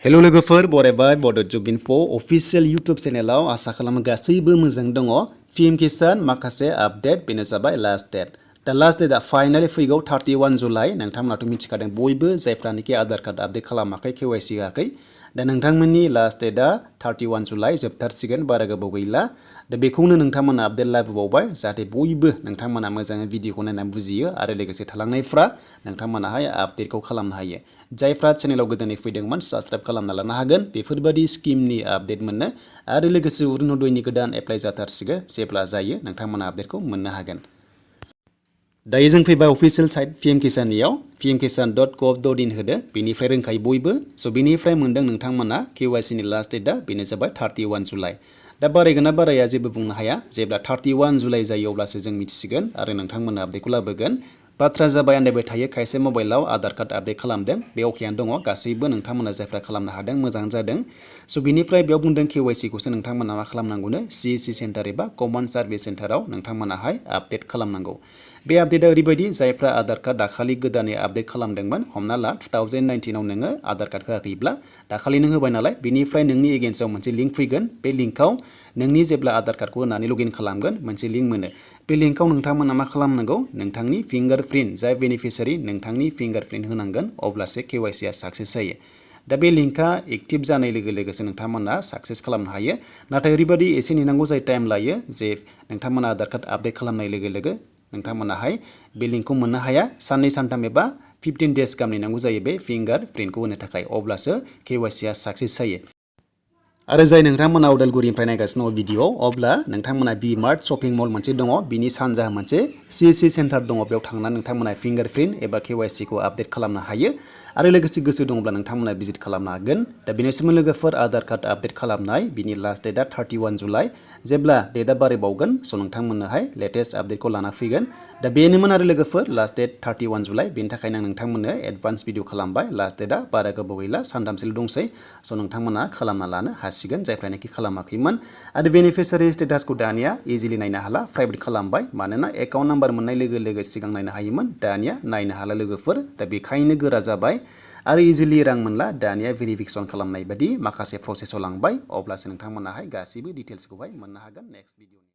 Hello लोगोफोर बरायबाय बड जब info अफिशियेल YouTube चेनेलाव आसा खालामो गासैबो मोजां दङ पीएम किसान माखासे आपडेट बेनो जाबाय लास्ट डेट दा लास्ट डेटआ फाइनाली फैगौ 31 जुलाइ नोंथांमोनाथ' मिथिखादों बयबो जायफ्रानोखि आधार कार्ड आपडेट खालामाखै KYC होआखै दा नोंथांमोननि लास्ट डेटआ 31 जुलाइ जोबथारसिगोन बारा गोबाव गैला दा बेखौनो नोंथांमोना आपडेट लाबोबावबाय जाहाथे बयबो नोंथांमोना मोजाङै भिडिअखौ नायनानै बुजियो आरो लोगोसे थालांनायफ्रा नोंथांमोनाहाय आपडेटखौ खालामनो हायो जायफ्रा चेनेलाव गोदानै फैदोंमोन साबस्क्राइब खालामना लानो हागोन बेफोरबायदि स्किमनि आपडेट मोननो आरो लोगोसे अरुणोदयनि गोदान एप्लाइ जाथारसिगोन जेब्ला जायो नोंथांमोना आपडेटखौ मोननो हागोन दायो जों फैबाय अफिशियेल साइट पीएम किसाननियाव pmkisan.gov.in होदो बेनिफ्राय रोंखायो बयबो स' बेनिफ्राय मोनदों नोंथांमोना KYC नि लास्ट डेटआ बेनो जाबाय 31 जुलाइ दा बारायगोन ना बाराया जेबो बुंनो हाया जेब्ला 31 जुलाइ जायो अब्लासो जों मिथिसिगोन आरो नोंथांमोना आपडेटखौ लाबोगोन बाथ्रा जाबाय आन्दायबाय थायो खायसे मबाइलाव आधार कार्ड आपडेट खालामदों बे अकेयानो दङ गासैबो नोंथांमोना जायफ्रा खालामनो हादों मोजां जादों स' बिनिफ्राय बेयाव बुंदों KYC खौसो नोंथांमोना मा खालामनांगौनो CSC सेन्टार एबा कमन सार्भिस सेन्टाराव नोंथांमोनाहाय आपडेट खालामनांगौ बे आपडेटआ ओरैबायदि जायफ्रा आधार कार्ड दाखालि गोदानै आपडेट खालामदोंमोन हमना ला 2019 आव नोङो आधार कार्ड होआखैब्ला दाखालि नों होबाय नालाय बेनिफ्राय नोंनि एगेन्स्टआव मोनसे लिंक फैगोन बे लिंकआव नोंनि जेब्ला आधार कार्डखौ होनानै लगइन खालामगोन मोनसे लिंक मोनो बे लिंकआव नोंथांमोना मा खालामनांगौ नोंथांनि फिंगारप्रिन्ट जाय बेनिफिशियारि नोंथांनि फिंगारप्रिन्ट होनांगोन अब्लासो KYC आ साक्सेस जायो दा बे लिंकआ एक्टिभ जानाय लोगो लोगोसो नोंथांमोना साक्सेस खालामनो हायो नाथाय ओरैबायदि एसे नेनांगौ जाय टाइम लायो जे नोंथांमोना आधार कार्ड आपडेट खालामनाय लोगो लोगो नोंथांमोनाहाय बे लिंकखौ मोननो हाया साननै सानथाम एबा 15 डेज गाहाम नेनांगौ जायो बे फिंगारप्रिन्टखौ होनो थाखाय अब्लासो KYC आ साक्सेस जायो आरो जाय नोंथांमोना उदालगुरिनिफ्राय नायगासिनो दङ भिडिअ अब्ला नोंथांमोना बि-मार्ट शपिं मल मोनसे दङ बिनि सानजाहा मोनसे CSC सेन्टार दङ बेयाव थांनानै नोंथांमोना फिंगारप्रिन्ट एबा KYC खौ आपडेट खालामनो हायो आरो लोगोसे गोसो दङब्ला नोंथांमोना भिजिट खालामनो हागोन दा बेनोसैमोन लोगोफोर आधार कार्ड आपडेट खालामनाय बिनि लास्ट डेटआ 31 जुलाइ जेब्ला डेटआ बारायबावगोन स' नोंथांमोननोहाय लेटेस्ट आपडेटखौ लाना फैगोन दा बेनोमोन आरो लोगोफोर लास्ट डेट 31 जुलाइ बेनि थाखायनो आं नोंथांमोननो एडभान्स भिडिअ खालामबाय लास्ट डेटआ बारा गोबाव गैला सानथामसोल' दंसै स' नोंथांमोना खालामना लानो हासिगोन जायफ्रानोखि खालामाखैमोन आरो बेनिफिशियारि स्टेटासखौ दानिया इजिलि नायनो हाला प्राइभेट खालामबाय मानोना एकाउन्ट नाम्बार मोननाय लोगो लोगो सिगां नायनो हायोमोन दानिया नायनो हाला लोगोफोर दा बेखायनो गोरा जाबाय आरो इजिलि रां मोनला दानिया भेरिफिकेसन खालामनाय बायदि माखासे प्रसेसआव लांबाय अब्लासो नोंथांमोनाहाय गासैबो डिटेल्सखौहाय मोननो हागोन नेक्स्ट भिडिअ